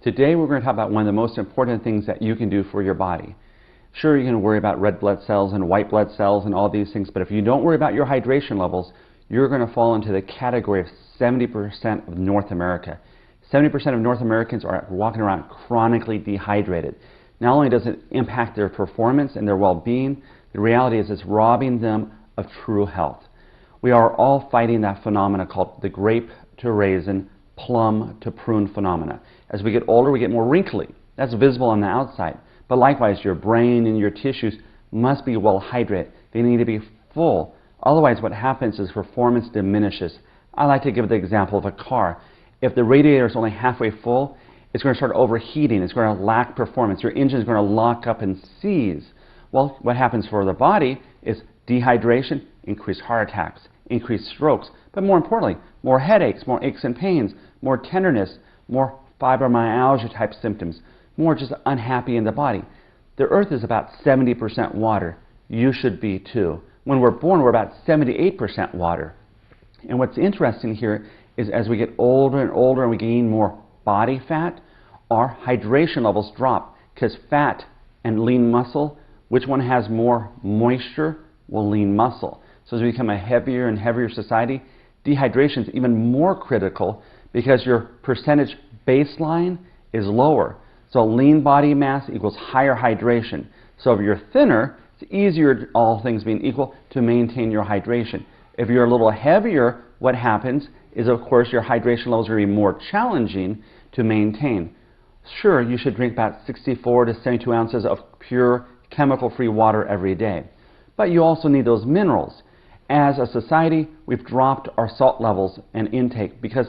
Today we're going to talk about one of the most important things that you can do for your body. Sure, you can worry about red blood cells and white blood cells and all these things, but if you don't worry about your hydration levels, you're going to fall into the category of 70% of North America. 70% of North Americans are walking around chronically dehydrated. Not only does it impact their performance and their well-being, the reality is it's robbing them of true health. We are all fighting that phenomena called the grape to raisin, plum to prune phenomena. As we get older, we get more wrinkly. That's visible on the outside. But likewise, your brain and your tissues must be well hydrated. They need to be full. Otherwise, what happens is performance diminishes. I like to give the example of a car. If the radiator is only halfway full, it's going to start overheating. It's going to lack performance. Your engine is going to lock up and seize. Well, what happens for the body is dehydration, increased heart attacks, increased strokes, but more importantly, more headaches, more aches and pains, more tenderness, more fibromyalgia type symptoms, more just unhappy in the body. The earth is about 70% water. You should be too. When we're born, we're about 78% water. And what's interesting here is as we get older and older and we gain more body fat, our hydration levels drop because fat and lean muscle, which one has more moisture? Well, lean muscle. So as we become a heavier and heavier society, dehydration is even more critical because your percentage baseline is lower. So lean body mass equals higher hydration. So if you're thinner, it's easier, all things being equal, to maintain your hydration. If you're a little heavier, what happens is, of course, your hydration levels are going to be more challenging to maintain. Sure, you should drink about 64 to 72 ounces of pure chemical-free water every day. But you also need those minerals. As a society, we've dropped our salt levels and intake because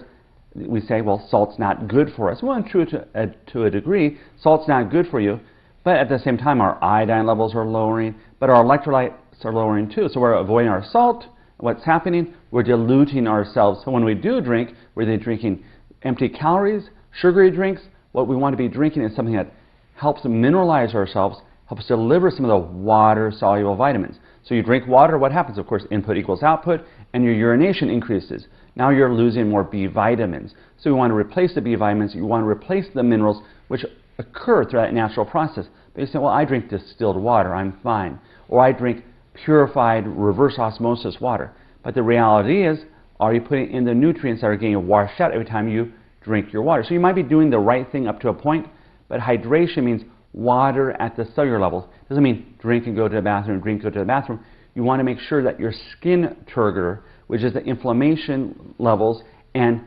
we say, well, salt's not good for us. Well, true to a degree, salt's not good for you, but at the same time, our iodine levels are lowering, but our electrolytes are lowering too. So we're avoiding our salt. What's happening? We're diluting ourselves. So when we do drink, we're either drinking empty calories, sugary drinks. What we want to be drinking is something that helps mineralize ourselves, helps deliver some of the water-soluble vitamins. So you drink water, what happens? Of course, input equals output, and your urination increases. Now you're losing more B vitamins. So you want to replace the B vitamins, you want to replace the minerals, which occur through that natural process. But you say, well, I drink distilled water, I'm fine. Or I drink purified reverse osmosis water. But the reality is, are you putting in the nutrients that are getting washed out every time you drink your water? So you might be doing the right thing up to a point, but hydration means water at the cellular level. It doesn't mean drink and go to the bathroom, drink, go to the bathroom. You want to make sure that your skin turgor, which is the inflammation levels and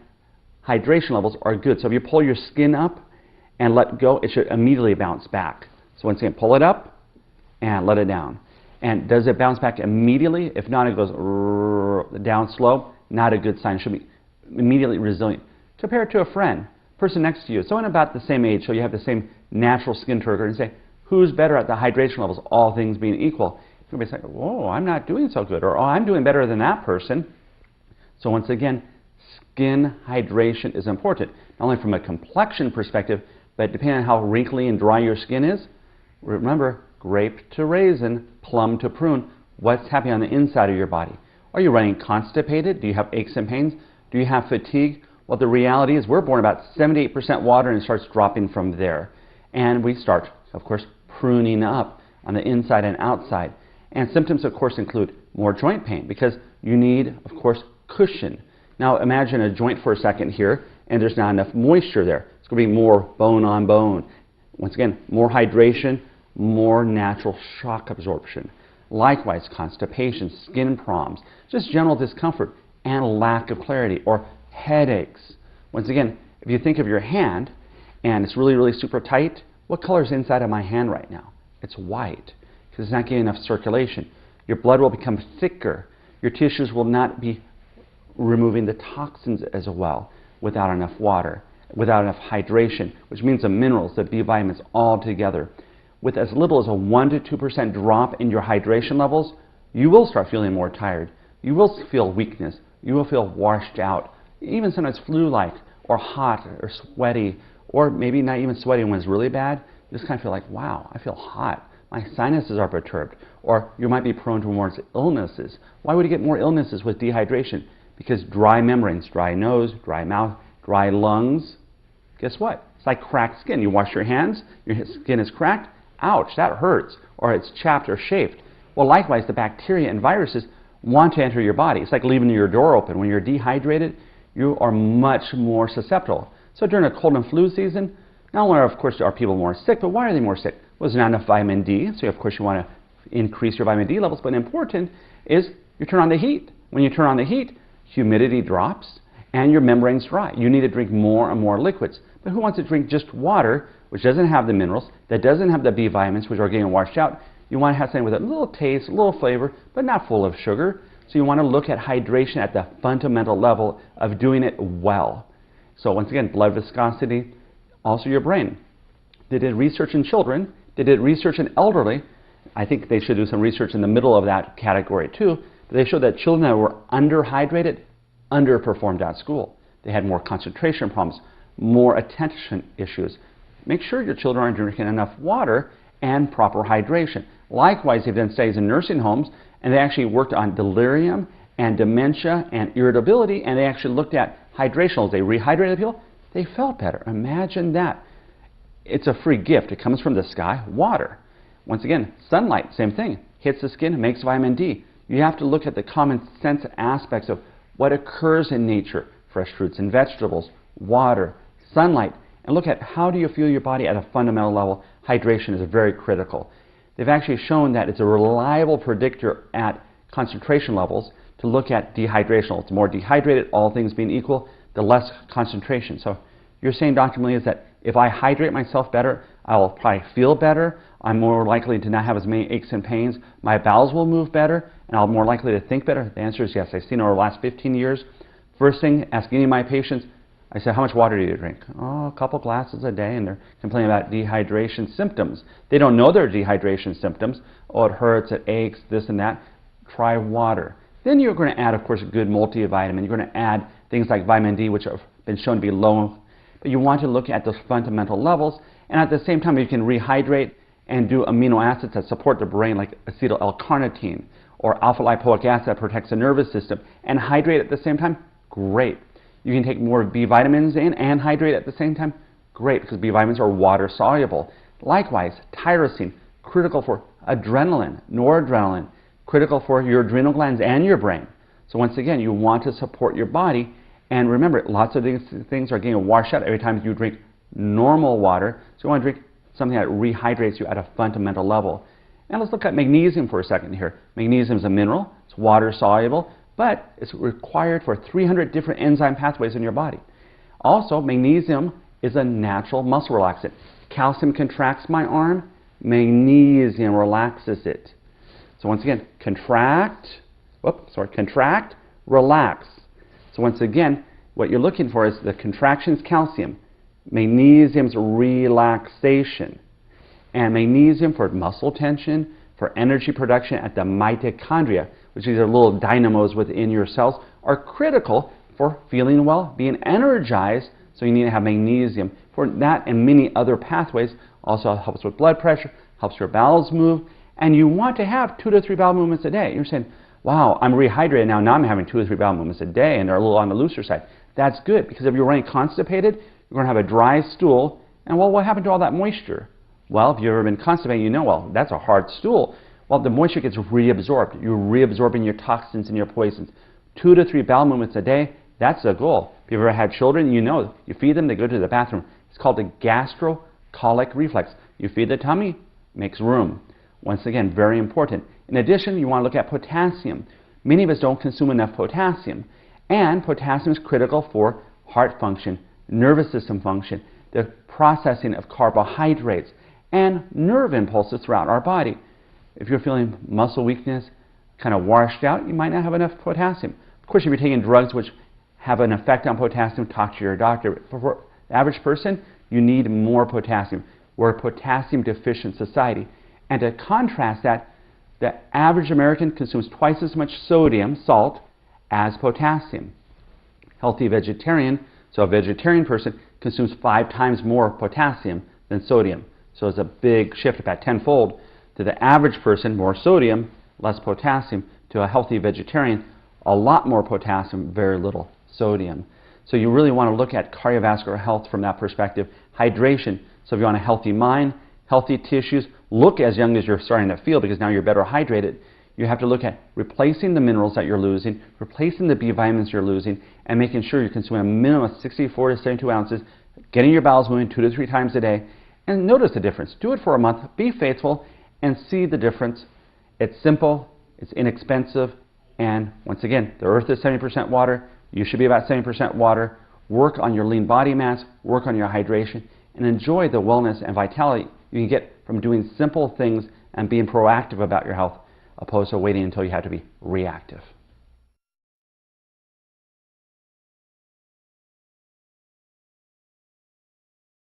hydration levels, are good. So if you pull your skin up and let go, it should immediately bounce back. So once again, pull it up and let it down. And does it bounce back immediately? If not, it goes down slow. Not a good sign. It should be immediately resilient. Compare it to a friend, person next to you, someone about the same age, so you have the same natural skin turgor, and say, who's better at the hydration levels, all things being equal? You'll be saying, whoa, I'm not doing so good, or oh, I'm doing better than that person. So once again, skin hydration is important, not only from a complexion perspective, but depending on how wrinkly and dry your skin is. Remember, grape to raisin, plum to prune. What's happening on the inside of your body? Are you running constipated? Do you have aches and pains? Do you have fatigue? Well, the reality is we're born about 78% water and it starts dropping from there. And we start, of course, pruning up on the inside and outside. And symptoms, of course, include more joint pain because you need, of course, cushion. Now imagine a joint for a second here and there's not enough moisture there. It's going to be more bone on bone. Once again, more hydration, more natural shock absorption. Likewise, constipation, skin problems, just general discomfort and lack of clarity or headaches. Once again, if you think of your hand and it's really, really super tight, what color is inside of my hand right now? It's white because it's not getting enough circulation. Your blood will become thicker. Your tissues will not be removing the toxins as well without enough water, without enough hydration, which means the minerals, the B vitamins all together. With as little as a 1 to 2% drop in your hydration levels, you will start feeling more tired. You will feel weakness. You will feel washed out, even sometimes flu-like or hot or sweaty, or maybe not even sweaty when it's really bad. You just kind of feel like, wow, I feel hot. My sinuses are perturbed. Or you might be prone to more illnesses. Why would you get more illnesses with dehydration? Because dry membranes, dry nose, dry mouth, dry lungs, guess what? It's like cracked skin. You wash your hands, your skin is cracked. Ouch, that hurts. Or it's chapped or chafed. Well, likewise, the bacteria and viruses want to enter your body. It's like leaving your door open. When you're dehydrated, you are much more susceptible. So during a cold and flu season, not only, of course, are people more sick, but why are they more sick? Well, there's not enough vitamin D, so of course you want to increase your vitamin D levels, but important is you turn on the heat. When you turn on the heat, humidity drops and your membranes dry. You need to drink more and more liquids. But who wants to drink just water, which doesn't have the minerals, that doesn't have the B vitamins, which are getting washed out? You want to have something with a little taste, a little flavor, but not full of sugar. So you want to look at hydration at the fundamental level of doing it well. So once again, blood viscosity, also your brain. They did research in children. They did research in elderly. I think they should do some research in the middle of that category too. But they showed that children that were underhydrated underperformed at school. They had more concentration problems, more attention issues. Make sure your children are drinking enough water and proper hydration. Likewise, they've done studies in nursing homes, and they actually worked on delirium and dementia and irritability, and they actually looked at hydration. As they rehydrated people, they felt better. Imagine that. It's a free gift. It comes from the sky, water. Once again, sunlight, same thing. Hits the skin, makes vitamin D. You have to look at the common sense aspects of what occurs in nature. Fresh fruits and vegetables, water, sunlight, and look at how do you feel your body at a fundamental level. Hydration is very critical. They've actually shown that it's a reliable predictor at concentration levels to look at dehydration. It's more dehydrated, all things being equal, the less concentration. So you're saying, Dr. Meletis, that if I hydrate myself better, I will probably feel better, I'm more likely to not have as many aches and pains, my bowels will move better, and I'll be more likely to think better? The answer is yes. I've seen over the last 15 years, first thing, ask any of my patients, I said, how much water do you drink? Oh, a couple glasses a day, and they're complaining about dehydration symptoms. They don't know they're dehydration symptoms. Oh, it hurts, it aches, this and that. Try water. Then you're going to add, of course, a good multivitamin. You're going to add things like vitamin D, which have been shown to be low. But you want to look at those fundamental levels, and at the same time, you can rehydrate and do amino acids that support the brain, like acetyl L-carnitine or alpha-lipoic acid that protects the nervous system, and hydrate at the same time. Great. You can take more B vitamins in and hydrate at the same time. Great, because B vitamins are water soluble. Likewise, tyrosine, critical for adrenaline, noradrenaline, critical for your adrenal glands and your brain. So once again, you want to support your body. And remember, lots of these things are getting washed out every time you drink normal water. So you want to drink something that rehydrates you at a fundamental level. And let's look at magnesium for a second here. Magnesium is a mineral. It's water soluble, but it's required for 300 different enzyme pathways in your body. Also, magnesium is a natural muscle relaxant. Calcium contracts my arm. Magnesium relaxes it. So once again, contract, relax. So once again, what you're looking for is the contraction's calcium, magnesium's relaxation, and magnesium for muscle tension, for energy production at the mitochondria, which these are little dynamos within your cells, are critical for feeling well, being energized. So you need to have magnesium for that and many other pathways. Also helps with blood pressure, helps your bowels move, and you want to have 2 to 3 bowel movements a day. You're saying, wow, I'm rehydrated now. Now I'm having 2 or 3 bowel movements a day, and they're a little on the looser side. That's good, because if you're running constipated, you're going to have a dry stool. And well, what happened to all that moisture? Well, if you've ever been constipated, you know, well, that's a hard stool. Well, the moisture gets reabsorbed. You're reabsorbing your toxins and your poisons. 2 to 3 bowel movements a day, that's the goal. If you've ever had children, you know, you feed them, they go to the bathroom. It's called the gastrocolic reflex. You feed the tummy, makes room. Once again, very important. In addition, you want to look at potassium. Many of us don't consume enough potassium. And potassium is critical for heart function, nervous system function, the processing of carbohydrates, and nerve impulses throughout our body. If you're feeling muscle weakness, kind of washed out, you might not have enough potassium. Of course, if you're taking drugs which have an effect on potassium, talk to your doctor. But for the average person, you need more potassium. We're a potassium deficient society. And to contrast that, the average American consumes twice as much sodium, salt, as potassium. Healthy vegetarian, so a vegetarian person consumes 5 times more potassium than sodium. So it's a big shift, about tenfold. To the average person, more sodium, less potassium. To a healthy vegetarian, a lot more potassium, very little sodium. So you really want to look at cardiovascular health from that perspective. Hydration. So if you want a healthy mind, healthy tissues, look as young as you're starting to feel because now you're better hydrated. You have to look at replacing the minerals that you're losing, replacing the B vitamins you're losing, and making sure you're consuming a minimum of 64 to 72 ounces, getting your bowels moving 2 to 3 times a day, and notice the difference. Do it for a month, be faithful, and see the difference. It's simple, it's inexpensive, and once again, the earth is 70% water. You should be about 70% water. Work on your lean body mass, work on your hydration, and enjoy the wellness and vitality you can get from doing simple things and being proactive about your health, opposed to waiting until you have to be reactive.